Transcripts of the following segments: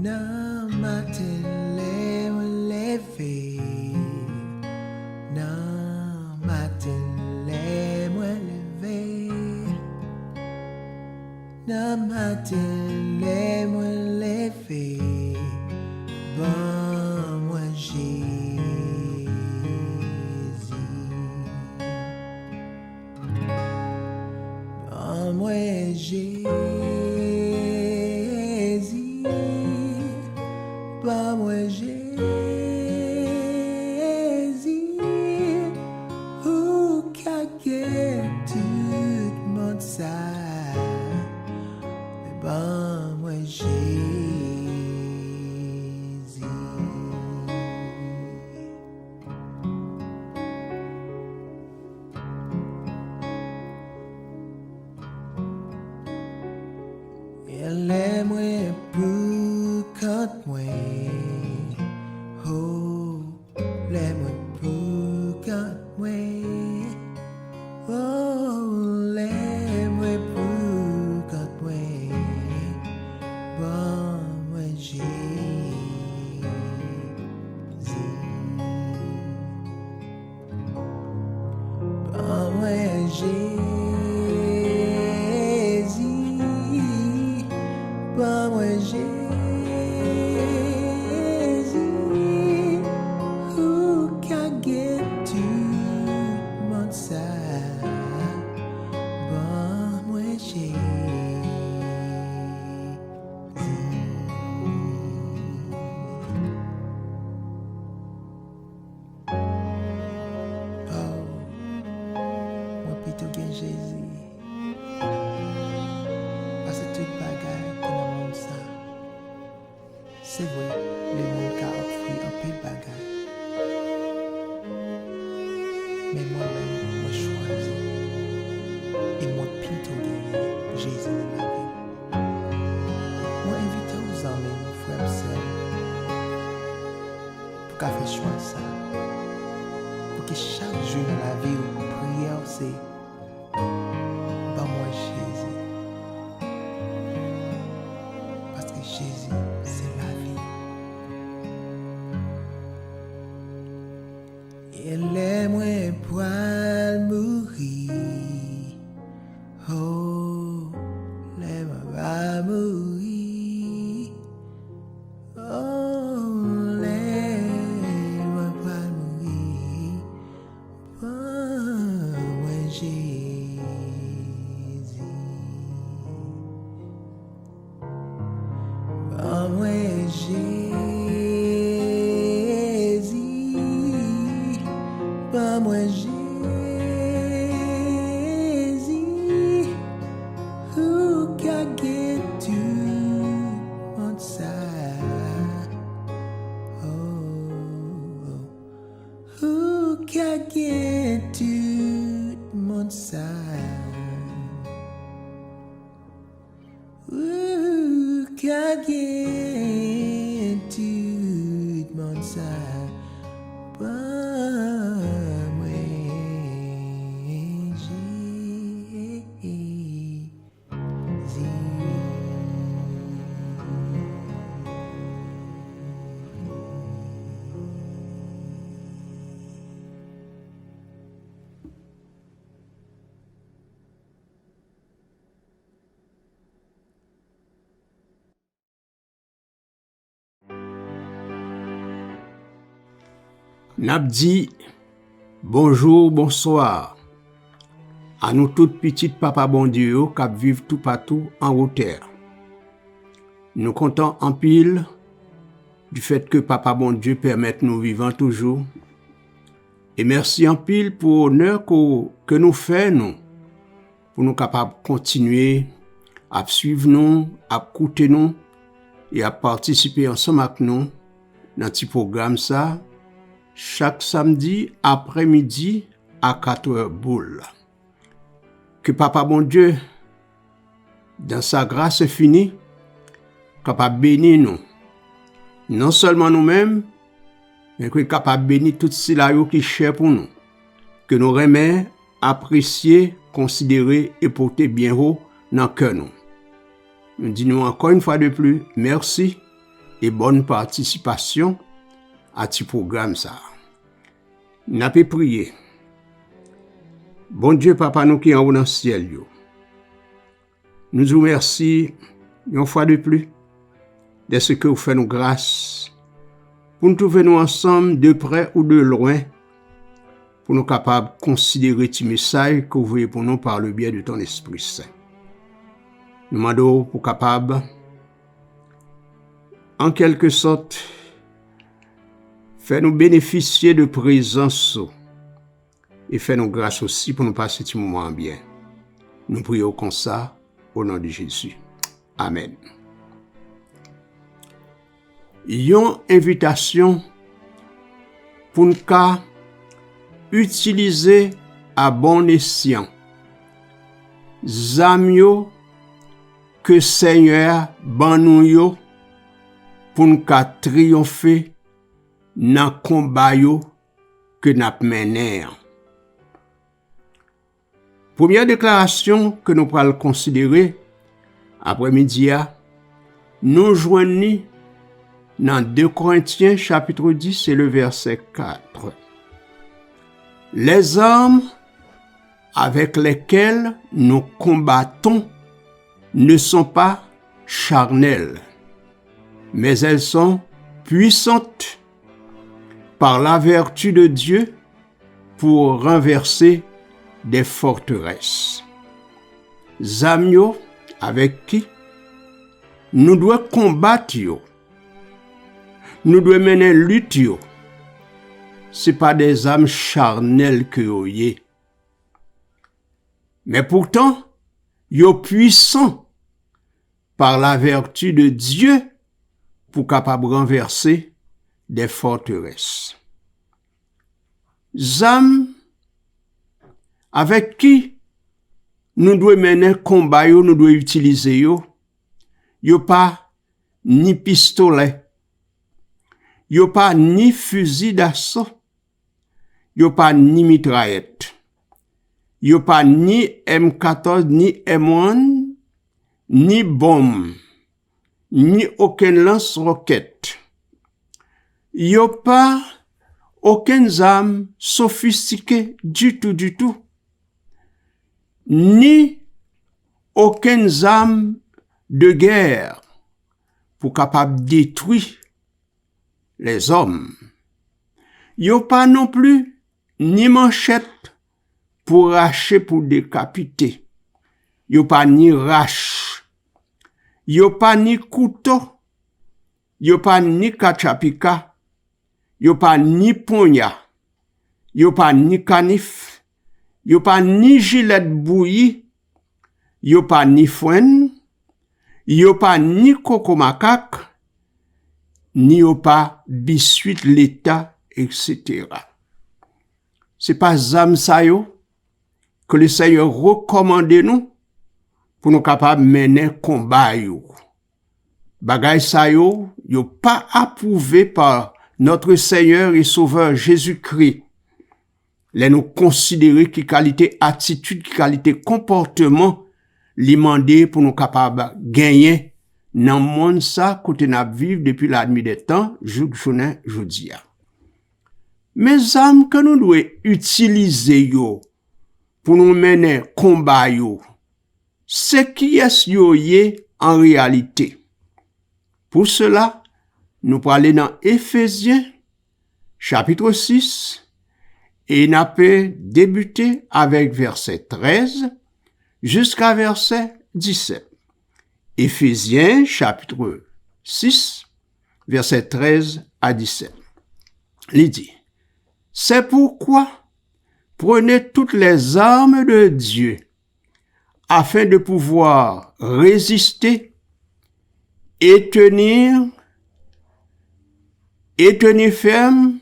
Nan matin lè mwen leve, nan matin lè mwen leve, nan matin lè mwen leve, ban mwen Jésus, ban mwen Jésus. Pas moi Jésus, ou qu'a tout mon ça, mais pas moi Jésus. Elle est moi pour quand moi. C'est vrai, le monde a offert un peu de bagages. Mais moi-même, moi choisi. Et moi plutôt gagné Jésus dans ma vie. Moi invite aux amis, aux frères et sœurs, pour qu'à faire choix ça. Pour que chaque jour dans la vie, où prière, c'est bah moi Jésus. Parce que Jésus, c'est la vie. Elle est moins poil mourir. Oh, les va mourir. Oh, les poil mourir. Oh, moi Jésus. Oh, moi Jésus. Pas moi Jésus, who can get to mon ça? Oh, who can get to mon ça? Who can get to mon ça? N'a dit bonjour, bonsoir à nous toutes petites papa bon Dieu qui vivent tout partout en haute terre. Nous comptons en pile du fait que papa bon Dieu permette nous vivant toujours. Et merci en pile pour l'honneur que nous faisons pour nous capables de continuer à suivre nous, à écouter nous et à participer ensemble avec nous dans ce programme ça. Chaque samedi après-midi à 4h boule. Que papa bon Dieu, dans sa grâce infinie, capable bénir nous. Non seulement nous-mêmes, mais que capable bénir tout cela qui est cher pour nous. Que nous remet, apprécier, considérer et porter bien haut dans le cœur nous. Nous disons encore une fois de plus, merci et bonne participation à ce programme ça. N'a pas prié. Bon Dieu, Papa, nous qui en haut dans le ciel, yo. Nous vous remercions une fois de plus de ce que vous faites nous grâce pour nous trouver nous ensemble de près ou de loin pour nous capables de considérer ce message que vous voyez pour nous par le biais de ton Esprit Saint. Nous demandons pour capables en quelque sorte faire nous bénéficier de présence et faire nous grâce aussi pour nous passer ce moment bien. Nous prions comme ça au nom de Jésus. Amen. Une invitation pour nous utiliser à bon escient zamyo que Seigneur ban nou yo pour nous triompher dans combat yo que n'a mené. Première déclaration que nous pourrons considérer après-midi, nous joignons dans 2 Corinthiens chapitre 10 et le verset 4. Les armes avec lesquelles nous combattons ne sont pas charnelles, mais elles sont puissantes par la vertu de Dieu pour renverser des forteresses. Zamyo avec qui nous devons combattre yo. Nous devons mener lutte yo. C'est pas des âmes charnelles que yo yé. Mais pourtant, yo puissant par la vertu de Dieu pour capable renverser des forteresses. Zam avec qui nous devons mener combat yo, nous devons utiliser yo pas ni pistolet, yo pas ni fusil d'assaut, yo pas ni mitraillette, yo pas ni M14, ni M1, ni bombe, ni aucun lance-roquette. Yo pas aucune arme sophistiquée du tout. Ni aucune arme de guerre pour capable détruire les hommes. Yo pas non plus ni manchette pour racher, pour décapiter. Yo pas ni rache. Yo pas ni couteau. Yo pas ni kachapika. Yo pas ni poignard. Yo pas ni canif. Yo pas ni gilet bouilli. Yo pas ni foin. Yo pas ni coco macaque. Ni yo pas biscuit l'état, etc. C'est pas zam sa yo que le Seigneur recommande nous pour nous capables mener combat yo. Bagay sa yo pas approuvé par notre Seigneur et Sauveur Jésus-Christ. Les nous considérer qui qualité attitude, qui qualité comportement, li mandé pour nous capables gagner dans le monde ça côté n'a vivre depuis la nuit des temps, journée jodia. Mes âmes que nous devons utiliser yo pour nous mener combat yo, c'est qui est yo yé en réalité. Pour cela, nous parlons dans Éphésiens chapitre 6 et nous peut débuter avec verset 13 jusqu'à verset 17. Éphésiens chapitre 6 verset 13 à 17. Il dit: c'est pourquoi prenez toutes les armes de Dieu afin de pouvoir résister et tenir ferme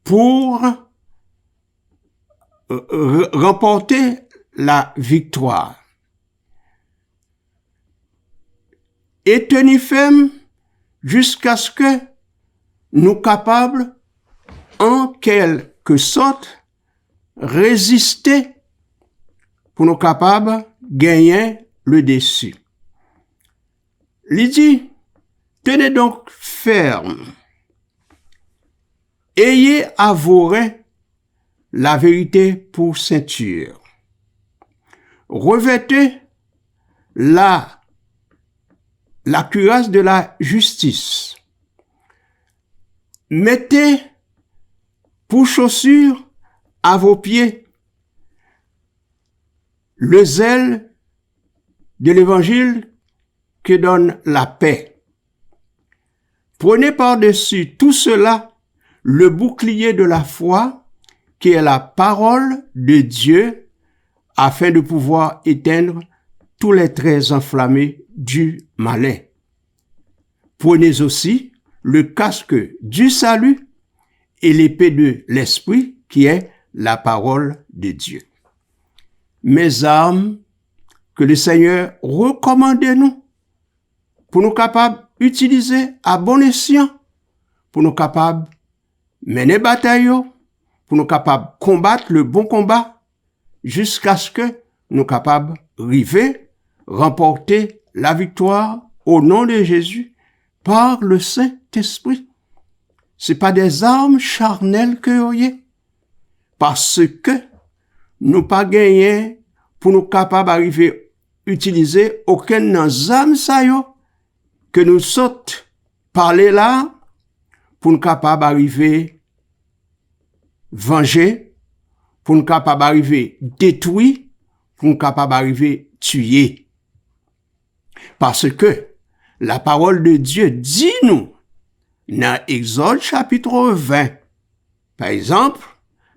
pour remporter la victoire. Et tenir ferme jusqu'à ce que nous capables, en quelque sorte, résister pour nous capables gagner le dessus. Il dit, Tenez donc ferme. Ayez à vos reins la vérité pour ceinture. Revêtez la cuirasse de la justice. Mettez pour chaussure à vos pieds le zèle de l'évangile qui donne la paix. Prenez par-dessus tout cela le bouclier de la foi qui est la parole de Dieu afin de pouvoir éteindre tous les traits enflammés du malin. Prenez aussi le casque du salut et l'épée de l'esprit qui est la parole de Dieu. Mes armes que le Seigneur recommande nous pour nous capables d'utiliser à bon escient, pour nous capables de mener bataille, pour nous capables de combattre le bon combat, jusqu'à ce que nous capables d'arriver, remporter la victoire au nom de Jésus par le Saint-Esprit. C'est pas des armes charnelles que vous avez, parce que nous pas gagné pour nous capables d'arriver utiliser aucune des armes ça yo que nous saute parler là pour nous capables d'arriver venger, pour nous capables d'arriver détruire, pour nous capables d'arriver tuer. Parce que la parole de Dieu dit nous dans Exode chapitre 20, par exemple,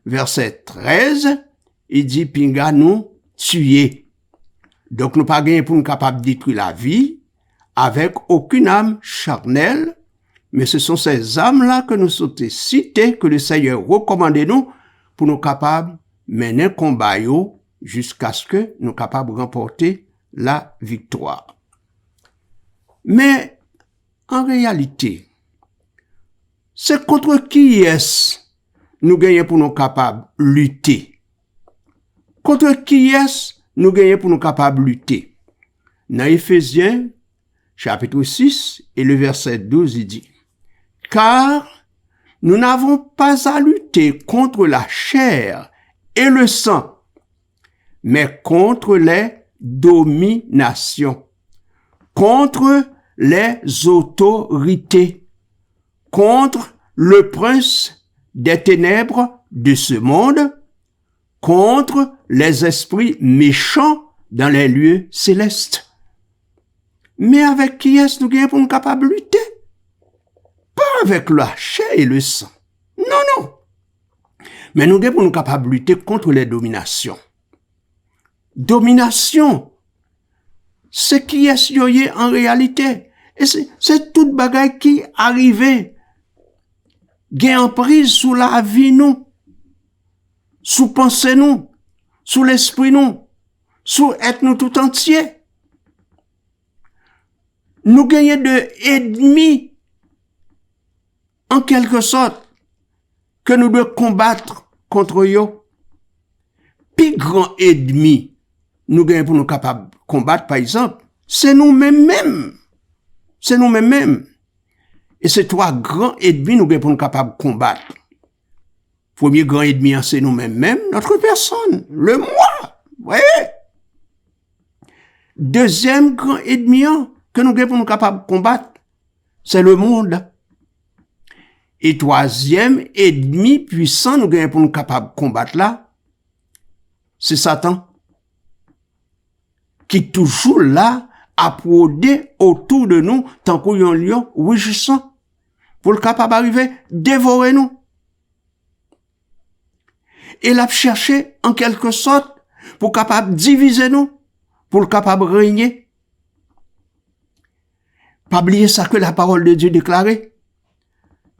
verset 13, il dit pinga nous tuer. Donc nous pas gagné pour nous capables de détruire la vie avec aucune âme charnelle, mais ce sont ces âmes-là que nous sommes cités, que le Seigneur recommande nous pour nous capables de mener un combat jusqu'à ce que nous capables de remporter la victoire. Mais en réalité, c'est contre qui est-ce nous gagnons pour nous capables de lutter? Contre qui est-ce nous gagnons pour nous capables de lutter? Dans Éphésiens, chapitre 6, et le verset 12, il dit, « Car nous n'avons pas à lutter contre la chair et le sang, mais contre les dominations, contre les autorités, contre le prince des ténèbres de ce monde, contre les esprits méchants dans les lieux célestes. » Mais avec qui est-ce que nous gagnons pour nous capables de lutter? Pas avec la chair et le sang. Non. Mais nous gagnons pour nous capables de lutter contre les dominations. Domination, c'est qui est-ce qu'il y a en réalité. Et c'est toute bagaille qui arrive, gagne en prise sous la vie nous, sous pensée nous, sous l'esprit nous, sous être nous tout entier. Nous gagnons de ennemis, en quelque sorte, que nous devons combattre contre eux. Puis grand ennemi, nous gagnons pour nous capables de combattre, par exemple, c'est nous-mêmes. C'est nous-mêmes. Et ces trois grands ennemis, nous gagnons pour nous capables de combattre. Premier grand ennemi, c'est nous-mêmes, notre personne, le moi. Voyez? Deuxième grand ennemi, que nous gagnons pour nous capables de combattre, c'est le monde. Et troisième ennemi puissant, nous gagnons pour nous capables de combattre là, c'est Satan. Qui est toujours là, à prôner autour de nous, tant qu'on y a un lion rugissant, pour le capable d'arriver, dévorer nous. Et l'a chercher, en quelque sorte, pour capable diviser nous, pour le capable régner. Pas oublier ça que la parole de Dieu déclarait.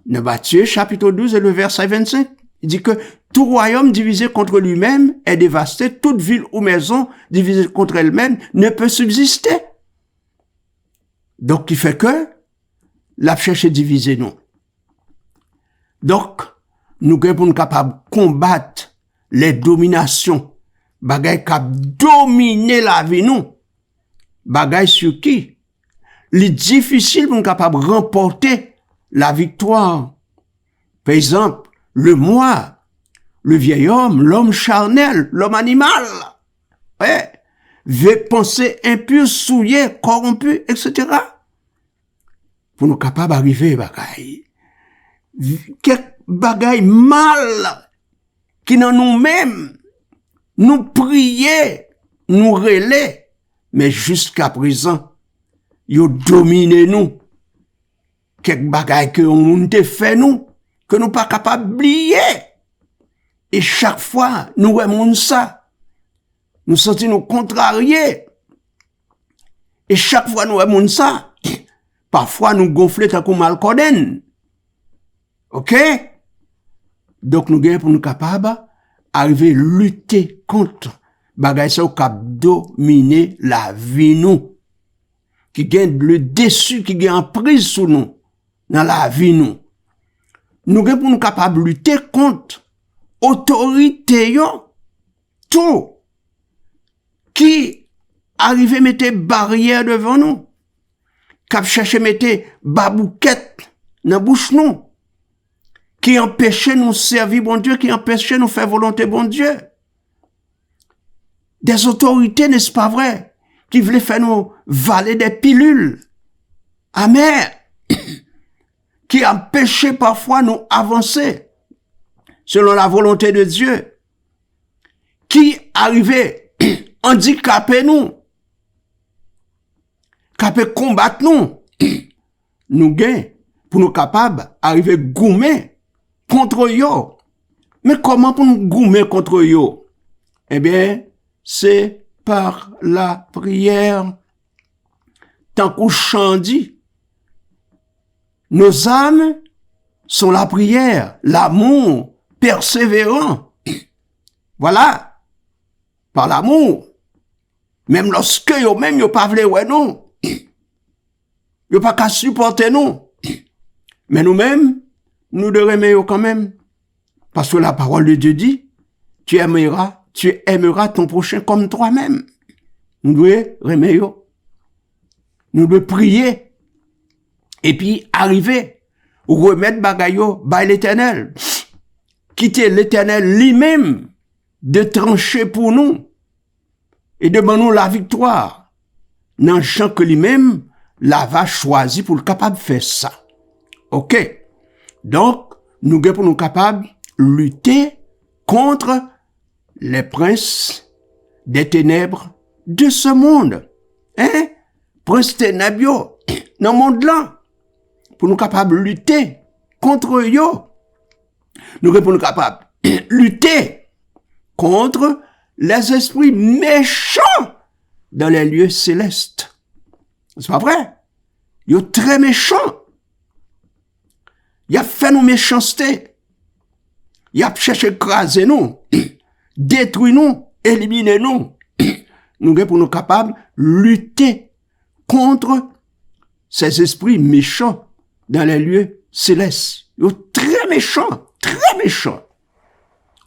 Dans Matthieu, chapitre 12 et le verset 25. Il dit que tout royaume divisé contre lui-même est dévasté, toute ville ou maison divisée contre elle-même ne peut subsister. Donc, il fait que la cherche diviser nous. Donc, nous sommes capables de combattre les dominations. Bagay qui dominer la vie nous. Bagay sur qui? il est difficile pour nous capable de remporter la victoire. Par exemple, le moi, le vieil homme, l'homme charnel, l'homme animal, ouais, veut penser impur, souillé, corrompu, etc. Pour nous capables d'arriver bagaille. Quelques bagailles mal qui dans nous-mêmes, nous prier, nous relayer, mais jusqu'à présent, ils dominé nous. Quelques bagailles que on te fait nous, que nous pas capables d'oublier. Et chaque fois, nous aimons ça. Nous sentons nous contrariés. Et chaque fois, nous aimons ça. Parfois, nous gonflons tant qu'on malcoden. OK? Donc, nous gagnons pour nous capables d'arriver à lutter contre bagay ça qui dominer la vie nous. Qui gagne le dessus, qui gagne en prise sur nous. Dans la vie nous. Nous gagnons pour nous capables de lutter contre autorité yo. Tout. Qui arrive à mettre barrière devant nous. Qui cherche à mettre babouquette dans bouche nous. Qui empêchait nous servir bon Dieu, qui empêchait nous faire volonté bon Dieu. Des autorités, n'est-ce pas vrai, qui voulaient faire nous valer des pilules amères, qui empêchaient parfois nous avancer selon la volonté de Dieu, qui arrivaient handicaper nous, capables combattre nous, nous gagnons pour nous capables d'arriver goumer contre eux. Mais comment pour nous goumer contre eux? Eh bien, c'est par la prière. Tant qu'on chante, nos âmes sont la prière, l'amour persévérant. Voilà. Par l'amour. Même lorsque yo même yo pas vle ouais non. Yo pas qu'à supporter nous. Mais nous-mêmes, nous devons aimer quand même. Parce que la parole de Dieu dit, tu aimeras ton prochain comme toi-même. Nous devons aimer yo. Nous devons prier. Et puis, arriver, remettre bagayo, by l'Éternel. Quitter l'Éternel lui-même de trancher pour nous. Et demander la victoire. Dans le champ que lui-même, la va choisir pour le capable de faire ça. OK. Donc, nous sommes pour nous capables de lutter contre les princes des ténèbres de ce monde. Hein? Prince ténèbres, dans le monde là. Pour nous capables de lutter contre eux. Nous sommes pour nous capables de lutter contre les esprits méchants dans les lieux célestes. C'est pas vrai? Ils sont très méchants. Il a fait nos méchancetés. Il a cherché à écraser nous, détruire nous, éliminer nous. Nous sommes pour nous capables de lutter contre ces esprits méchants dans les lieux célestes. Ils sont très méchants, très méchants.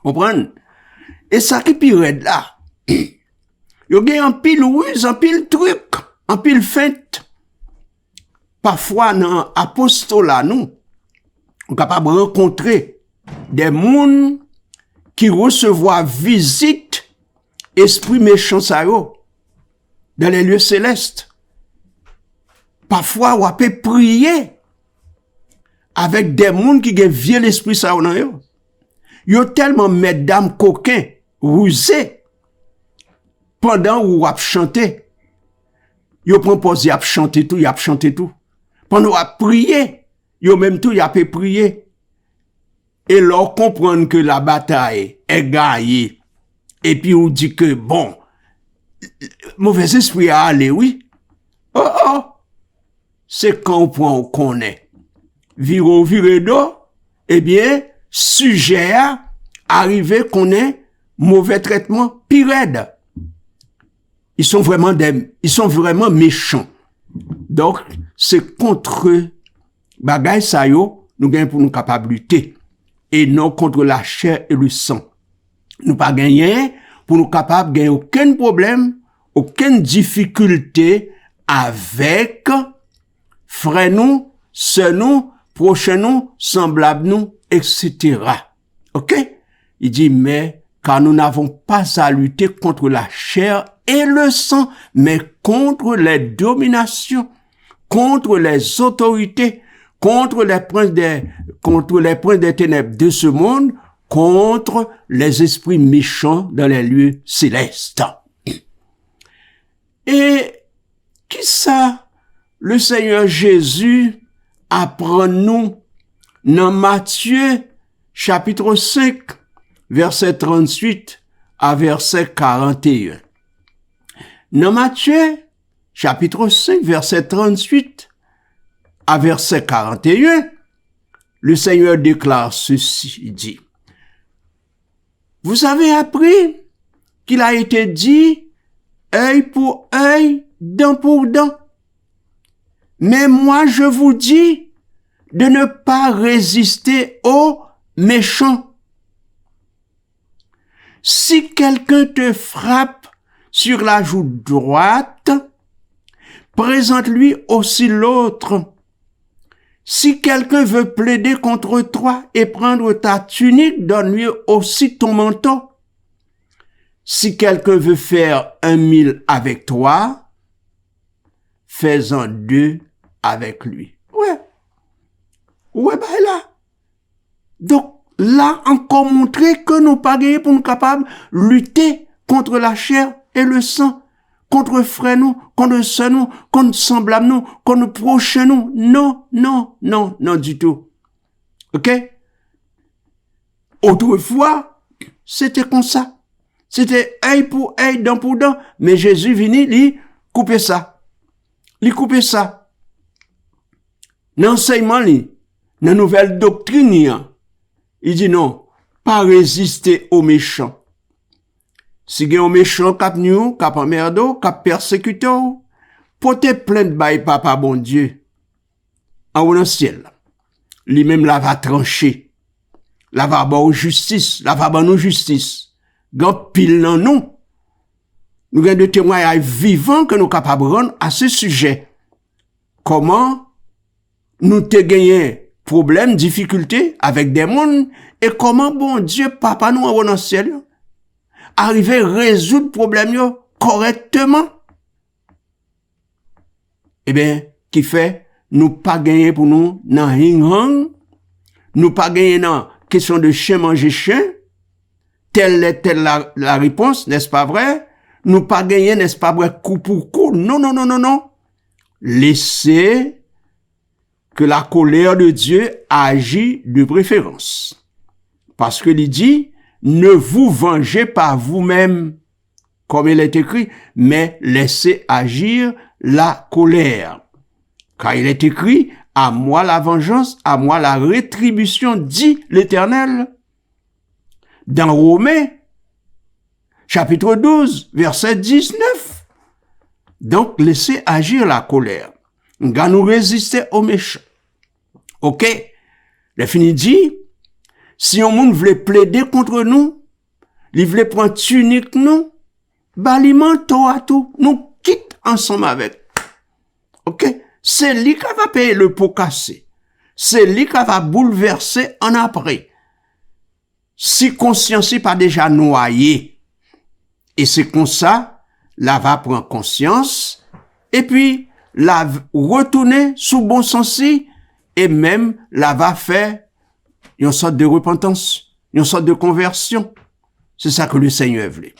Vous comprenez? Et ça qui pire là. Il y a un pile ruse, un pile truc, un pile feinte. Parfois, dans l'apostolat, nous, on est capable de rencontrer des mondes qui recevoir visite esprit méchant ça yo dans les lieux célestes. Parfois, on peut prier avec des mondes qui ont vieux l'esprit ça yo. Yo tellement mesdames coquins, rusés, pendant ou a chanté. Yo prend pause, y a chanté tout, y a chanté tout. Pendant ou a prié, yo même tout y a peut prier. Et leur comprendre que la bataille est gagnée. Et puis on dit que bon, mauvais esprit a allé, oui. Oh, c'est quand on prend, on connaît. Viré d'eau, eh bien, sujet à arriver qu'on ait mauvais traitement pire. Ils sont vraiment méchants. Donc, c'est contre eux, bagay sa yo, nous gagnons pour nous capables de lutter. Et non contre la chair et le sang. Nous pas gagner pour nous capables de gagner aucun problème, aucune difficulté avec frères nous, sœurs nous, prochains nous, semblables nous, etc. OK? Il dit, mais car nous n'avons pas à lutter contre la chair et le sang, mais contre les dominations, contre les autorités, contre les princes des ténèbres de ce monde, contre les esprits méchants dans les lieux célestes. Et qui ça, le Seigneur Jésus apprend nous dans Matthieu chapitre 5, verset 38 à verset 41. Dans Matthieu chapitre 5, verset 38 à verset 41, le Seigneur déclare ceci, il dit, « Vous avez appris qu'il a été dit, œil pour œil, dent pour dent. Mais moi, je vous dis de ne pas résister aux méchants. Si quelqu'un te frappe sur la joue droite, présente-lui aussi l'autre. Si quelqu'un veut plaider contre toi et prendre ta tunique, donne-lui aussi ton manteau. Si quelqu'un veut faire 1000 avec toi, fais-en 2 avec lui. » Ouais, ben là. Donc, là, encore montré que nous pas gagné pour nous capables de lutter contre la chair et le sang, contre frères nous, contre sœurs nous, contre semblables nous, contre prochains nous. Non, du tout. OK? Autrefois, c'était comme ça. C'était œil pour œil, dent pour dent. Mais Jésus vini, lui, couper ça. L'enseignement, lui, dans la nouvelle doctrine, il dit non, pas résister aux méchants. Si il y a un méchant qui nous, qui emmerde, qui persécute, portez plainte by papa bon Dieu. En haut dans le ciel. Lui-même la va trancher. La va avoir justice. La va avoir nous justice. Quand pile dans nous. Nous avons des témoignages vivants que nous sommes capables de rendre à ce sujet. Comment nous te gagné problème, difficulté avec des mondes et comment bon Dieu, papa nous en haut dans le ciel, arriver à résoudre le problème correctement. Eh bien, qui fait, nous pas gagner pour nous dans hing-hang, nous pas gagner dans question de chien manger chien, telle est la réponse, n'est-ce pas vrai? Nous pas gagner, n'est-ce pas vrai, coup pour coup. Non. Laissez que la colère de Dieu agit de préférence. Parce que il dit, ne vous vengez pas vous-même, comme il est écrit, mais laissez agir la colère. Car il est écrit, à moi la vengeance, à moi la rétribution, dit l'Éternel. Dans Romains, chapitre 12, verset 19. Donc, laissez agir la colère. Nous résister aux méchants. OK? Le fini dit, si on monde voulait plaider contre nous, il voulait prendre tunique nous, balimento à tout, nous quitte ensemble avec. OK? C'est lui qui va payer le pot cassé. C'est lui qui va bouleverser en après. Si conscience n'est pas déjà noyée. Et c'est comme ça, la va prendre conscience, et puis, la retourner sous bon sens, et même, la va faire une sorte de repentance, une sorte de conversion. C'est ça que le Seigneur voulait.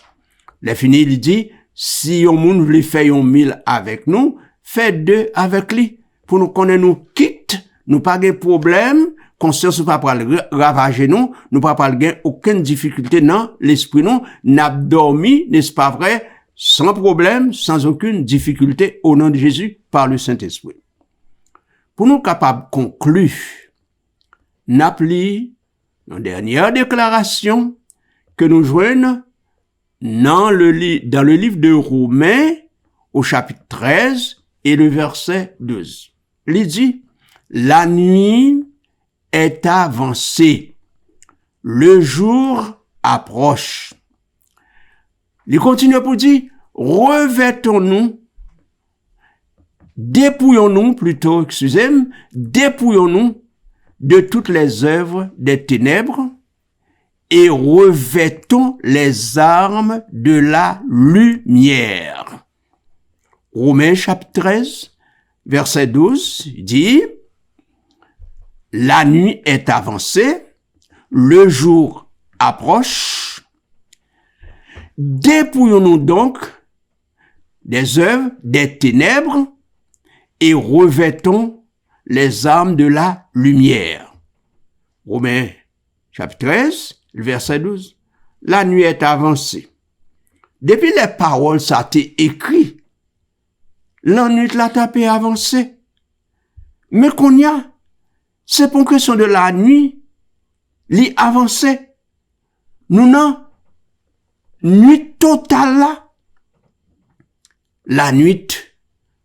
Le fini, il dit, si on monde voulait faire 1000 avec nous, faites 2 avec lui. Pour nous connaître, nous quitte, nous pas de problème, conscience ne pas ravager nous pas avoir aucune difficulté dans l'esprit nous, n'a dormi, n'est-ce pas vrai, sans problème, sans aucune difficulté au nom de Jésus par le Saint-Esprit. Pour nous capables de conclure, n'appli une dernière déclaration que nous joignons dans le livre de Romains au chapitre 13 et le verset 12. Il dit, la nuit est avancée, le jour approche. Il continue pour dire, revêtons-nous dépouillons-nous de toutes les œuvres des ténèbres et revêtons les armes de la lumière. Romains chapitre 13, verset 12 dit, la nuit est avancée, le jour approche. Dépouillons-nous donc des œuvres des ténèbres et revêtons les armes de la lumière. Romains chapitre 13, verset 12. La nuit est avancée. Depuis les paroles, ça a été écrit. La nuit la tapé avancé. Mais qu'on y a, c'est pour question de la nuit, l'y avancé. Nous non, nuit totale là. La nuit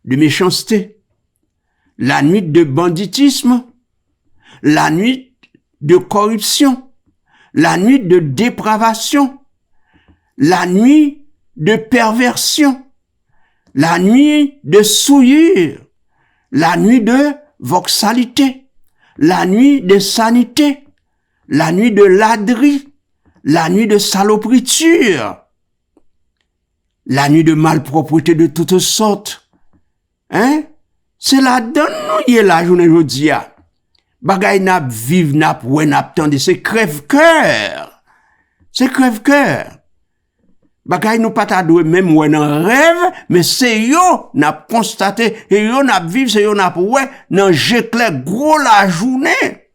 de méchanceté. La nuit de banditisme, la nuit de corruption, la nuit de dépravation, la nuit de perversion, la nuit de souillure, la nuit de voxalité, la nuit de sanité, la nuit de ladrerie, la nuit de salopriture, la nuit de malpropreté de toutes sortes. Hein? C'est la donne nous y est la journée aujourd'hui. Bagay nap vive nap wè nap tande, c'est crève-cœur. C'est crève-cœur. Bagay nous pas ta doué même wè nan rêve, mais c'est yo nap constaté et yo nap vive, c'est yo nap wè nan j'éclaire gros la journée.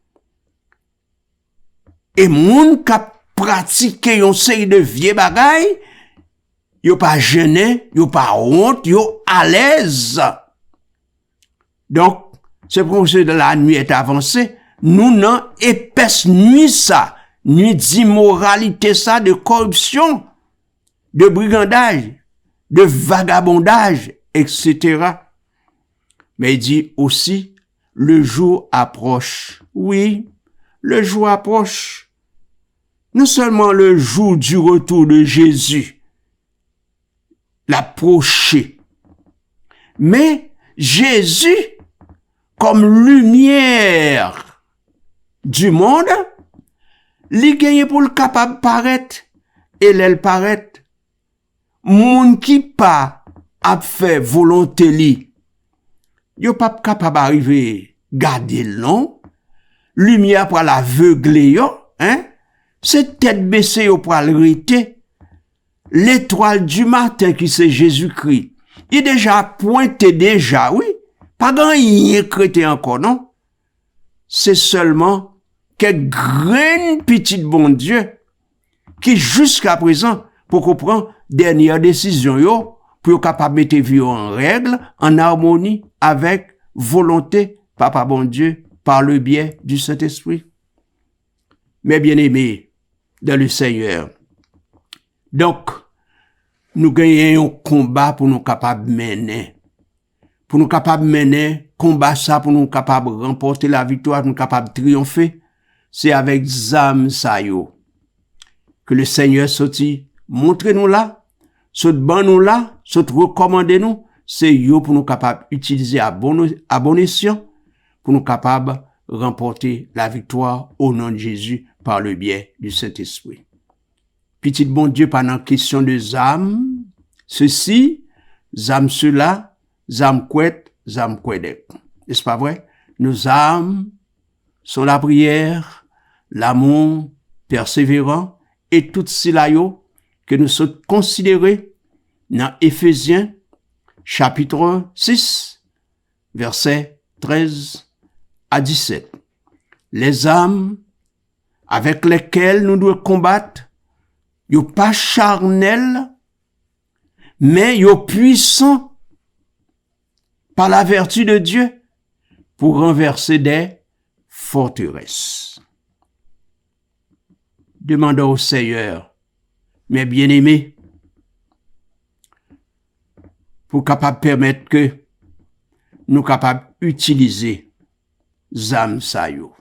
Et moun k'ap pratique yon série de vieux bagay, yo pas gêné, yo pas honte, yo à l'aise. Donc, c'est pour que de la nuit est avancée, nous n'en épaisse nuit ça, nuit d'immoralité ça, de corruption, de brigandage, de vagabondage, etc. Mais il dit aussi, le jour approche. Oui, le jour approche. Non seulement le jour du retour de Jésus, l'approcher, mais Jésus, comme lumière du monde, li gagne pour le capable paraître, et l'elle paraître, moun qui pas a fait volonté li, yo pas capable arriver, garder non, lumière pour l'aveugler yo, hein, c'est tête baissée yo pour l'arrêter, l'étoile du matin qui c'est Jésus-Christ, il déjà pointé déjà, oui, pas grand y crété encore, non? C'est seulement quelques graines petites bon Dieu qui jusqu'à présent pour comprendre dernière décision yo pour capable mettre vie en règle, en harmonie avec volonté papa bon Dieu par le biais du Saint-Esprit. Mes bien-aimés dans le Seigneur. Donc nous gagnons un combat pour nous capables mener. Pour nous capables mener, combat ça, pour nous capables remporter la victoire, pour nous capables triompher, c'est avec zam sa yo. Que le Seigneur sorti, montrez-nous là, saute ban nous là, saute recommandez nous, c'est yo pour nous capables utiliser à bon escient, pour nous capables remporter la victoire au nom de Jésus par le biais du Saint-Esprit. Petit bon Dieu, pendant question de zam, ceci, zam cela, zam kouet, zam kouedek. N'est-ce pas vrai? Nos âmes sont la prière, l'amour persévérant et tout cela yo que nous sommes considérés dans Éphésiens chapitre 6 versets 13 à 17. Les âmes avec lesquelles nous devons combattre, yo pas charnel, mais yo puissant par la vertu de Dieu pour renverser des forteresses. Demandons au Seigneur, mes bien-aimés, pour capable permettre que nous capables utiliser zam sa yo,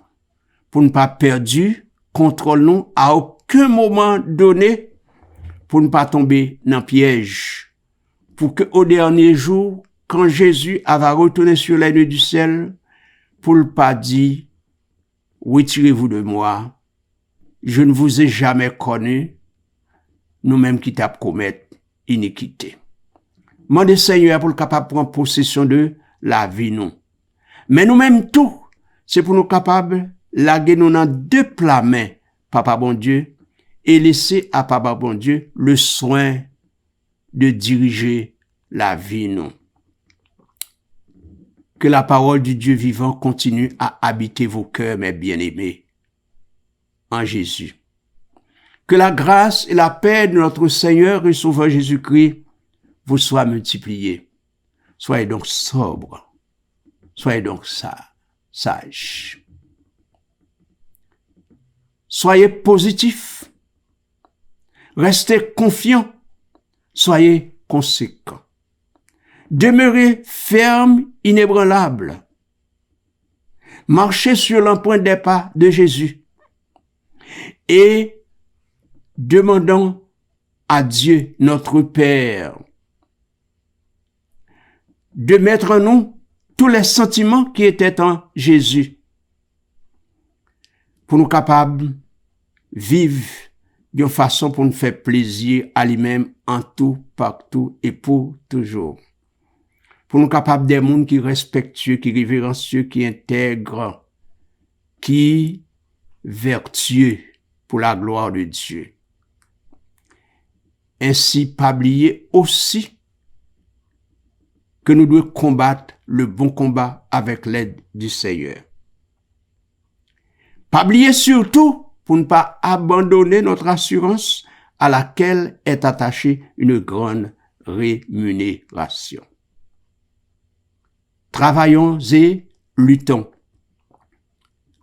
pour ne pas perdre contrôle nous à aucun moment donné, pour ne pas tomber dans piège, pour que au dernier jour quand Jésus va retourner sur les nuées du ciel, pour ne pas dire, retirez-vous de moi, je ne vous ai jamais connu, nous-mêmes qui t'avons commettre iniquité. Mandez Seigneur pour le capable prendre possession de la vie nous. Mais nous-mêmes tout, c'est pour nous capables laguer nous dans deux plats mains, Papa bon Dieu, et laisser à Papa bon Dieu le soin de diriger la vie nous. Que la parole du Dieu vivant continue à habiter vos cœurs, mes bien-aimés, en Jésus. Que la grâce et la paix de notre Seigneur et Sauveur Jésus-Christ vous soient multipliées. Soyez donc sobres. Soyez donc sages. Soyez positifs. Restez confiants. Soyez conséquents. Demeurez fermes, inébranlables. Marchez sur l'empreinte des pas de Jésus. Et demandons à Dieu, notre Père, de mettre en nous tous les sentiments qui étaient en Jésus, pour nous capables de vivre d'une façon pour nous faire plaisir à lui-même en tout, partout et pour toujours. Pour nous capables des mondes qui respectueux, qui révérencieux, qui intègrent, qui vertueux pour la gloire de Dieu. Ainsi, pas oublier aussi que nous devons combattre le bon combat avec l'aide du Seigneur. Pas oublier surtout pour ne pas abandonner notre assurance à laquelle est attachée une grande rémunération. Travaillons et luttons.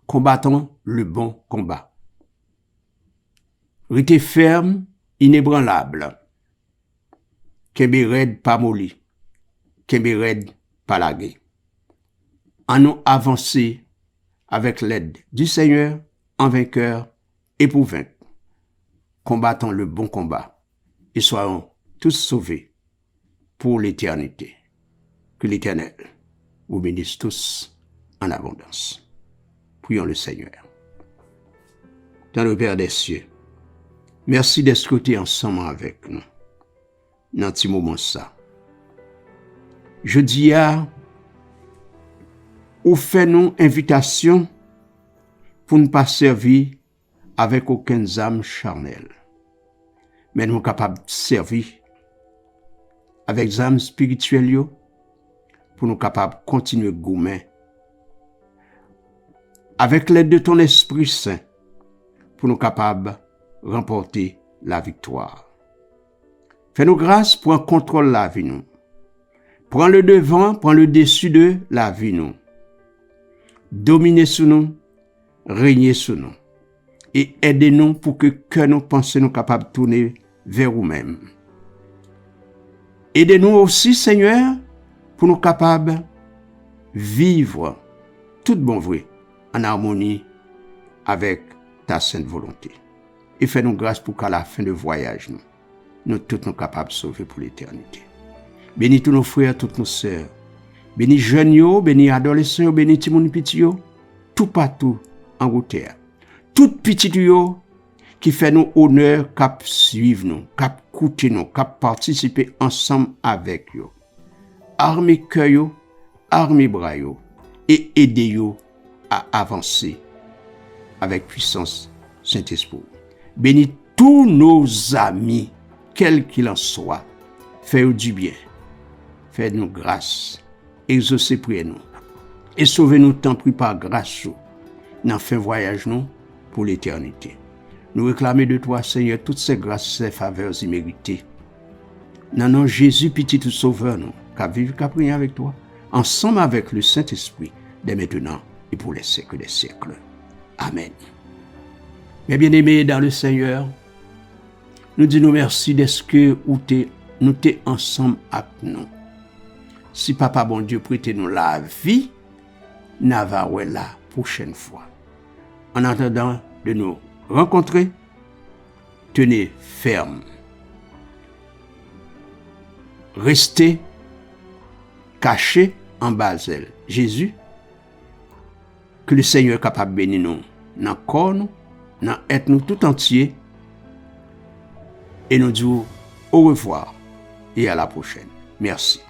Combattons le bon combat. Restez ferme, inébranlable. Kembe red pas molli. Kembe red pas lagué. En nous avancer avec l'aide du Seigneur en vainqueur et pour vaincre. Combattons le bon combat et soyons tous sauvés pour l'éternité. Que l'Éternel vous bénisse tous en abondance. Prions le Seigneur. Dans le Père des cieux, merci d'être ensemble avec nous dans ce moment ça. Je dis à ou fait-nous invitation pour ne pas servir avec aucune âme charnelle, mais nous sommes capables de servir avec des âmes spirituelles pour nous capables de continuer à gommer avec l'aide de ton Esprit Saint pour nous capables de remporter la victoire. Fais-nous grâce pour un contrôle la vie nous. Prends le devant, prends le dessus de la vie nous. Dominez sur nous, régnez sur nous. Et aidez-nous pour que nos pensées nous capables de tourner vers vous-même. Aidez-nous aussi, Seigneur, pour nous capables de vivre tout bon vrai en harmonie avec ta sainte volonté. Et fais-nous grâce pour qu'à la fin de voyage, nous tous nous capables de sauver pour l'éternité. Bénis tous nos frères, toutes nos sœurs. Bénis jeunes, bénis adolescents, bénis tout le monde petit, tout partout en route. Tout petit qui fait nous honneur, cap suivre nous, cap écouter nous, cap participer ensemble avec nous. Armez cœur, armez bras et aidez nous à avancer avec puissance Saint-Esprit. Bénis tous nos amis, quels qu'ils en soient. Fais-nous du bien. Fais-nous grâce. Exaucez priez nous. Et sauvez-nous tant pris par grâce. N'en fait voyage nous pour l'éternité. Nous réclamons de toi, Seigneur, toutes ces grâces, ces faveurs imméritées. Non, Jésus, petit tout sauveur, nous, qu'à vivre, qu'à prier avec toi, ensemble avec le Saint-Esprit, dès maintenant et pour les siècles des siècles. Amen. Mes bien-aimés dans le Seigneur, nous disons merci d'être que nous t'es ensemble avec nous. Si Papa bon Dieu prête nous la vie, nous allons la prochaine fois. En attendant de nous rencontrer, tenez ferme. Restez caché en Basel. Jésus, que le Seigneur est capable de bénir nous dans le corps, dans être nous tout entier. Et nous disons au revoir et à la prochaine. Merci.